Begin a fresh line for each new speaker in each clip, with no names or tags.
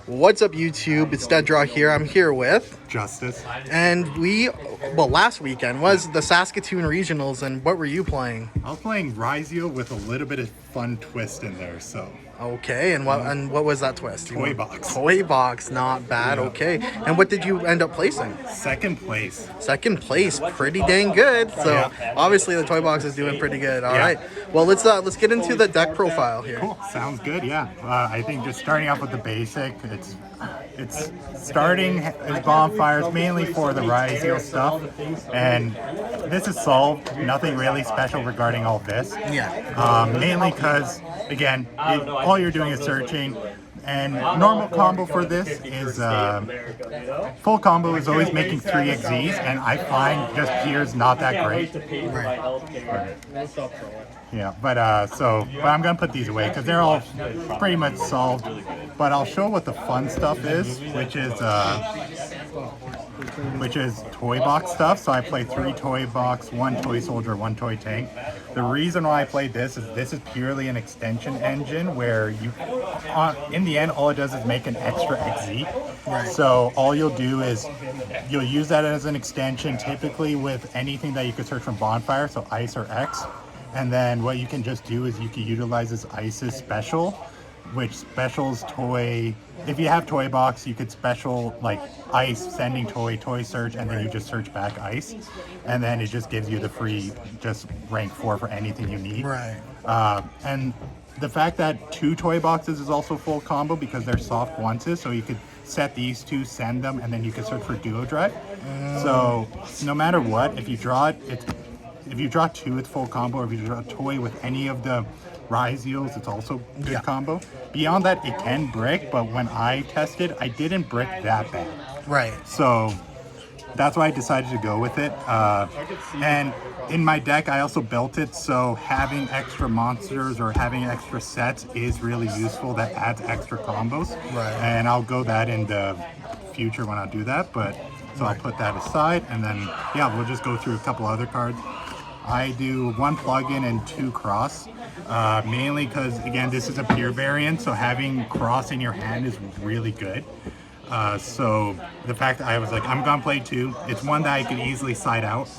What's up, YouTube? It's Dead Draw here. I'm here with
Justice.
and last weekend was the Saskatoon Regionals, and what were you playing?
I was playing Ryzeal with a little bit of fun twist in there, so.
Okay, and what was that twist?
ToyBox.
ToyBox, not bad.
Yeah.
Okay, and what did you end up placing?
Second place.
Second place, pretty dang good. So
Yeah.
obviously the ToyBox is doing pretty good. All
Yeah.
right, well let's get into the deck profile here.
Cool, sounds good, yeah. I think just starting off with the basic, it's starting as bonfires mainly for the Ryzeal stuff, and this is solved, nothing really special regarding all this.
Yeah.
Mainly because, again, all you're doing is searching, and normal combo for this is, full combo is always making 3 XZs, and I find just Gear's not that great. Yeah, but I'm gonna put these away because they're all pretty much solved. But I'll show what the fun stuff is, which is ToyBox stuff. So I play 3 ToyBox, 1 Toy Soldier, 1 Toy Tank. The reason why I played this is purely an extension engine where in the end, all it does is make an extra XZ.
Right.
So all you'll do is you'll use that as an extension, typically with anything that you could search from Bonfire, so Ice or X. And then what you can just do is you can utilize this Ice's special, which specials toy. If you have ToyBox, you could special like Ice, sending toy search, and then you just search back Ice. And then it just gives you the free just rank 4 for anything you need.
Right.
And the fact that 2 ToyBoxes is also full combo because they're soft onces, so you could set these 2, send them, and then you can search for duo drive. So no matter what, if you draw it, if you draw 2, it's full combo. Or if you draw a toy with any of the Ryzeals, it's also good combo. Beyond that, it can brick, but when I tested, I didn't brick that bad.
Right.
So that's why I decided to go with it. And in my deck, I also built it so having extra monsters or having extra sets is really useful. That adds extra combos.
Right.
And I'll go that in the future when I do that. But so I'll put that aside, and then yeah, we'll just go through a couple other cards. I do 1 plugin and 2 cross, mainly because, again, this is a pure variant, so having cross in your hand is really good. So the fact that I was like, I'm gonna play 2, it's one that I could easily side out.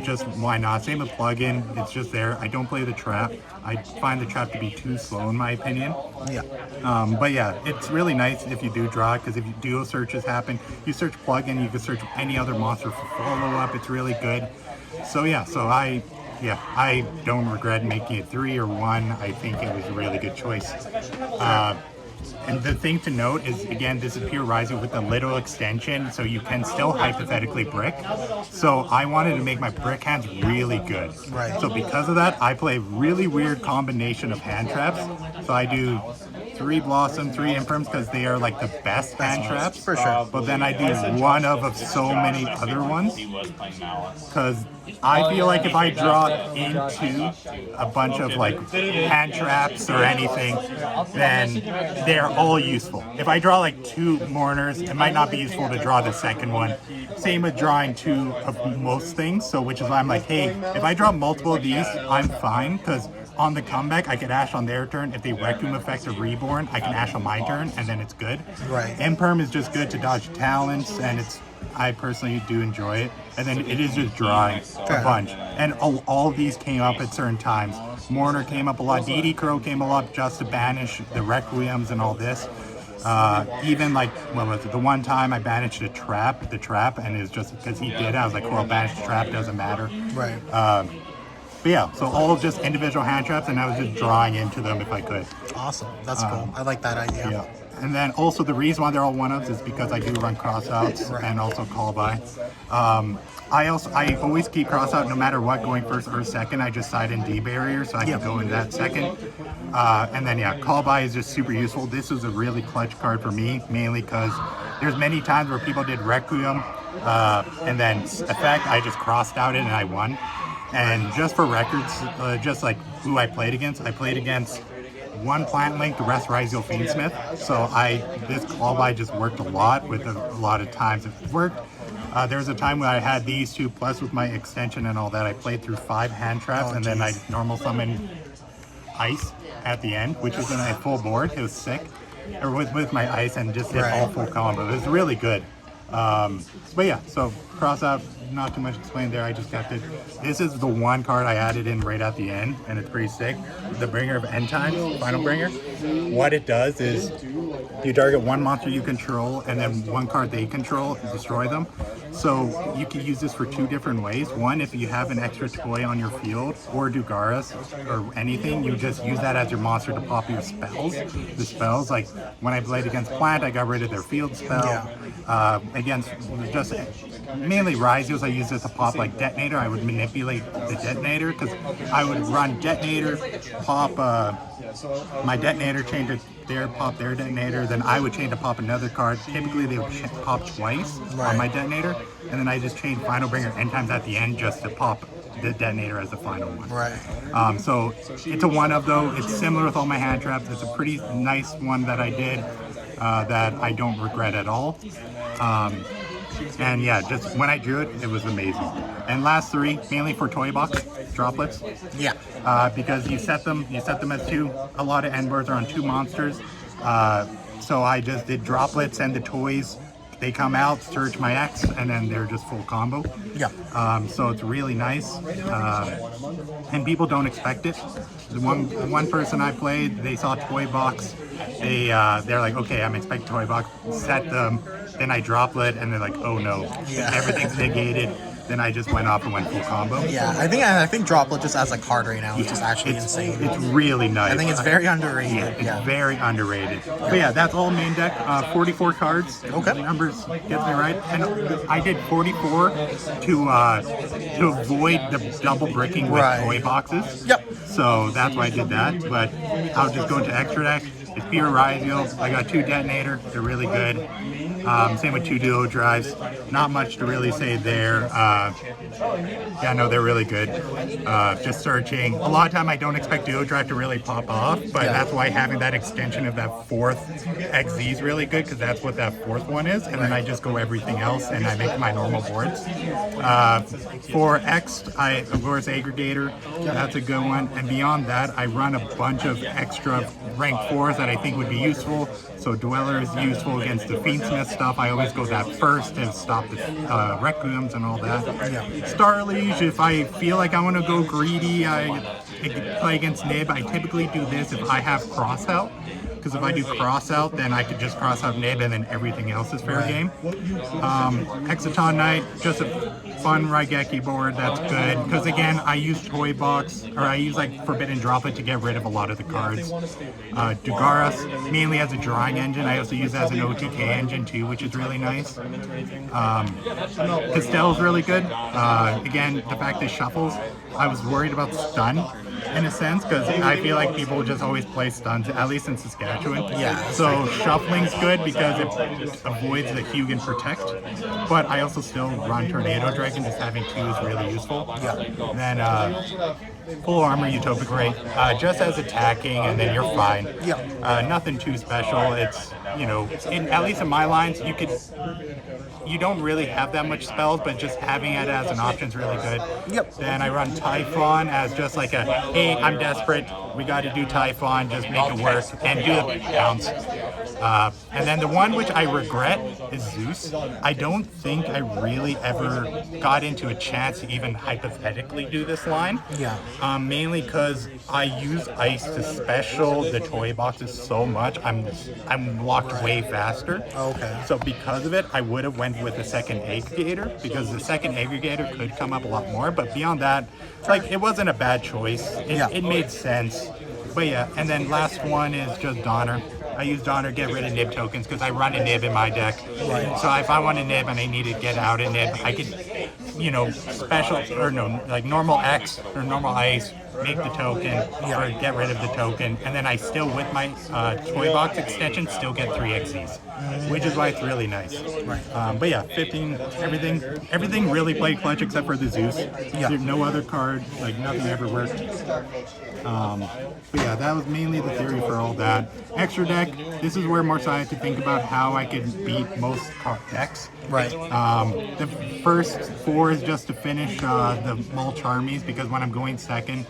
Just why not? Same with plugin, it's just there. I don't play the trap. I find the trap to be too slow in my opinion.
Yeah.
But yeah, it's really nice if you do draw it, because if you duo searches happen, you search plugin, you can search any other monster for follow-up. It's really good. So yeah, I don't regret making it 3 or 1. I think it was a really good choice. And the thing to note is, again, this is pure Ryzeal with a little extension, so you can still hypothetically brick. So I wanted to make my brick hands really good.
Right.
So because of that, I play a really weird combination of hand traps. So I do 3 Blossom, 3 Imperms, because they are like the best hand traps.
For sure.
But then I do one of so many other ones, because I feel like if I draw into a bunch of like hand traps or anything, then they're all useful. If I draw like 2 Mourners, it might not be useful to draw the second one. Same with drawing 2 of most things, so which is why I'm like, hey, if I draw multiple of these, I'm fine, because on the comeback, I could Ash on their turn. If they Requiem effect a Reborn, I can Ash on my turn, and then it's good.
Right.
Imperm is just good to dodge talents, and I personally do enjoy it. And then it is just drawing a bunch. And all of these came up at certain times. Mourner came up a lot. DD Crow came a lot just to banish the Requiems and all this. Even like, what was it? The one time I banished the trap, and it was just because he did it. I was like, well, banish the trap, doesn't matter.
Right.
But yeah, so all just individual hand traps, and I was just drawing into them if I could.
Awesome. That's cool. I like that idea.
Yeah. And then also the reason why they're all 1-ofs is because I do run crossouts and also call by. I always keep crossout no matter what, going first or second. I just side in D barrier, so I can go in that second. And then yeah, call by is just super useful. This was a really clutch card for me, mainly because there's many times where people did Requiem, and then effect, I just crossed out it and I won. And just for records, just like who I played against 1 Plant Link, the rest Ryzeal Fiendsmith. So this call by just worked a lot with a lot of times it worked. There was a time when I had these 2 plus with my extension and all that. I played through 5 hand traps, and then I normal summon Ice at the end, which was in a full board. It was sick. or with my ice and just did all full combo. It was really good. But yeah, so cross out, not too much explained there. I just kept it. This is the one card I added in right at the end, and it's pretty sick. The Bringer of End Times, Final Bringer. What it does is you target one monster you control, and then one card they control, destroy them. So you can use this for two different ways. One, if you have an extra toy on your field, or Dugaras, or anything, you just use that as your monster to pop your spells. The spells, like when I played against Plant, I got rid of their field spell. Against just mainly Ryzeals, I used it to pop like Detonator. I would manipulate the Detonator because I would run Detonator, pop my Detonator, change it there, pop their Detonator, then I would change to pop another card. Typically they would pop twice on my Detonator, and then I just change Final Bringer End Times at the end just to pop the Detonator as the final one.
Right.
So it's a one of though. It's similar with all my hand traps. It's a pretty nice one that I did that I don't regret at all. And yeah, just when I drew it, it was amazing. And last three, mainly for ToyBox, Droplets.
Yeah.
Because you set them as two. A lot of end boards are on two monsters. So I just did Droplets and the toys. They come out, search my X, and then they're just full combo.
Yeah.
So it's really nice. And people don't expect it. The one person I played, they saw ToyBox. They're like, okay, I'm expecting ToyBox. Set them. Then I Droplet, and they're like, oh no, everything's negated. Then I just went off and went full combo.
Yeah, I think Droplet just as a card right now is just actually insane.
It's really nice.
I think it's very underrated.
Yeah, it's very underrated. But yeah, that's all main deck. 44 cards.
Okay.
The numbers gets me right. And I did 44 to avoid the double bricking with toy boxes.
Yep.
So that's why I did that. But I'll just go into extra deck. It's pure Ryzeal. I got two Detonator. They're really good. Same with two Duo Drives. Not much to really say there. Yeah, no, they're really good. Just searching. A lot of time I don't expect Duo Drive to really pop off, but that's why having that extension of that fourth XZ is really good, because that's what that fourth one is. And then I just go everything else and I make my normal boards. For X, of course, Aggregator. That's a good one. And beyond that, I run a bunch of extra rank 4s that I think would be useful. So Dweller is useful against the Fiendsmith stuff. I always go that first to stop the Requiems and all that. Starliege, if I feel like I want to go greedy, I play against Nib. I typically do this if I have cross out. Because if I do cross out, then I could just cross out Nib and then everything else is fair game. Exciton Knight, just a fun Raigeki board, that's good. Because again, I use ToyBox, or I use like Forbidden Droplet to get rid of a lot of the cards. Dugaras, mainly as a drawing engine. I also use it as an OTK engine too, which is really nice. Castell's really good. Again, the fact that shuffles, I was worried about stun in a sense, because I feel like people just always play stuns, at least in Saskatchewan.
Yeah.
So shuffling's good because it avoids the Hugin Protect, but I also still run Tornado Dragon. Just having two is really useful.
Yeah.
Then full armor Utopic Ray, just as attacking, and then you're fine.
Yeah.
Nothing too special. It's, you know, at least in my lines, you don't really have that much spells, but just having it as an option is really good.
Yep.
Then I run Typhon as just like a, hey, I'm desperate, we got to do Typhon, just make it work, and do the bounce. And then the one which I regret is Zeus. I don't think I really ever got into a chance to even hypothetically do this line.
Yeah.
Mainly because I use ice to special the toy boxes so much, I'm locked way faster.
Okay.
So because of it, I would have went with the second aggregator, because the second aggregator could come up a lot more. But beyond that, like, it wasn't a bad choice. It made sense. But yeah, and then last one is just Donner. I use Donner to get rid of Nib tokens because I run a Nib in my deck. Right. So if I want a Nib and I need to get out a Nib, I could, you know, special, or no, like normal X or normal ice, make the token, or get rid of the token, and then I still, with my ToyBox extension, still get 3 XZs, which is why it's really nice. Right. But yeah, 15, everything really played clutch except for the Zeus. There's no other card, like nothing ever worked. But yeah, that was mainly the theory for all that. Extra deck, this is where more so I had to think about how I could beat most decks.
Right.
The first 4 is just to finish the Mulch armies, because when I'm going second,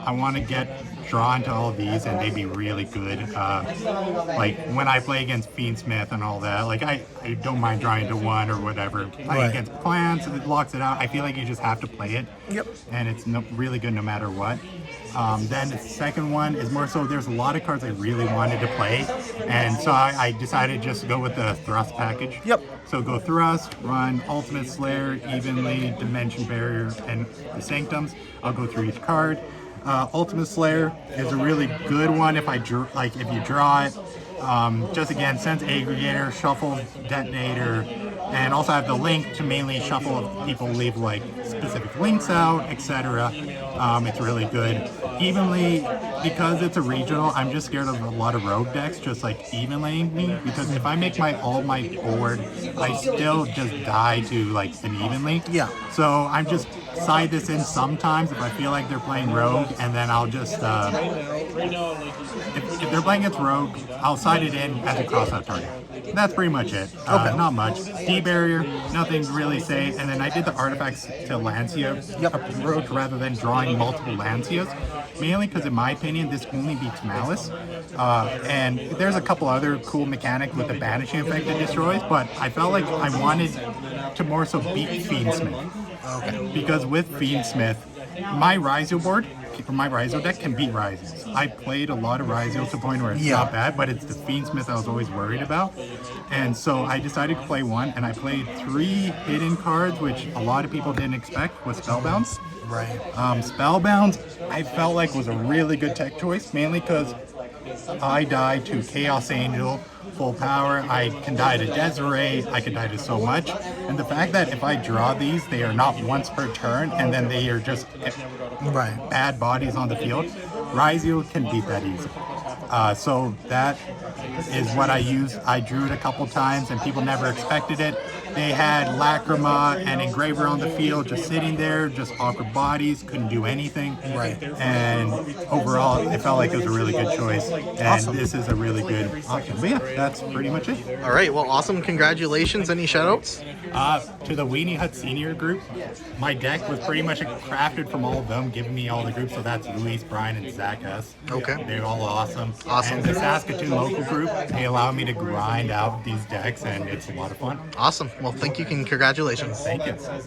I want to get drawn to all these, and they'd be really good. Like when I play against Fiendsmith and all that, like I don't mind drawing to one or whatever. Playing against plants, it locks it out. I feel like you just have to play it.
Yep.
And it's really good no matter what. Then the second one is more so there's a lot of cards I really wanted to play, and so I decided just to go with the Thrust package.
Yep.
So go Thrust, run Ultimate Slayer, Evenly, Dimension Barrier, and the Sanctums. I'll go through each card. Ultimate Slayer is a really good one if if you draw it. Just again, Sense Aggregator, Shuffle Detonator, and also have the link to mainly shuffle if people leave like specific links out, etc. It's really good. Evenly, because it's a regional, I'm just scared of a lot of rogue decks just like evenly me, because if I make all my board, I still just die to like an evenly.
Yeah.
So I'm just side this in sometimes if I feel like they're playing rogue, and then I'll just if they're playing against rogue, I'll side it in as a crossout target. That's pretty much it. Not much. D-barrier, nothing to really say. And then I did the artifacts to Lancia approach rather than drawing multiple Lancias, mainly because in my opinion this only beats Malice. And there's a couple other cool mechanics with the banishing effect it destroys, but I felt like I wanted to more so beat Fiendsmith. Okay. Because with Fiendsmith, my Ryzeal board, or my Ryzeal deck can beat Ryzeals. I played a lot of Ryzeals to the point where it's not bad, but it's the Fiendsmith I was always worried about. And so I decided to play one, and I played 3 hidden cards, which a lot of people didn't expect, was Spellbounds.
Right.
Spellbounds, I felt like was a really good tech choice, mainly because I die to Chaos Angel, full power, I can die to Desiree, I can die to so much. And the fact that if I draw these, they are not once per turn, and then they are just bad bodies on the field, Ryzeal can beat that easily. So that is what I used. I drew it a couple times, and people never expected it. They had Lacrima and Engraver on the field, just sitting there, just awkward bodies, couldn't do anything.
Right.
And overall, it felt like it was a really good choice. And this is a really good option. But yeah, that's pretty much it.
All right. Well, awesome. Congratulations. Any shoutouts?
To the Weenie Hut Senior group, my deck was pretty much crafted from all of them, giving me all the groups. So that's Luis, Brian, and Zach S.
Okay.
They're all awesome.
Awesome.
And the Saskatoon local group, they allow me to grind out these decks, and it's a lot of fun.
Awesome. Well, thank you and congratulations.
Thank you.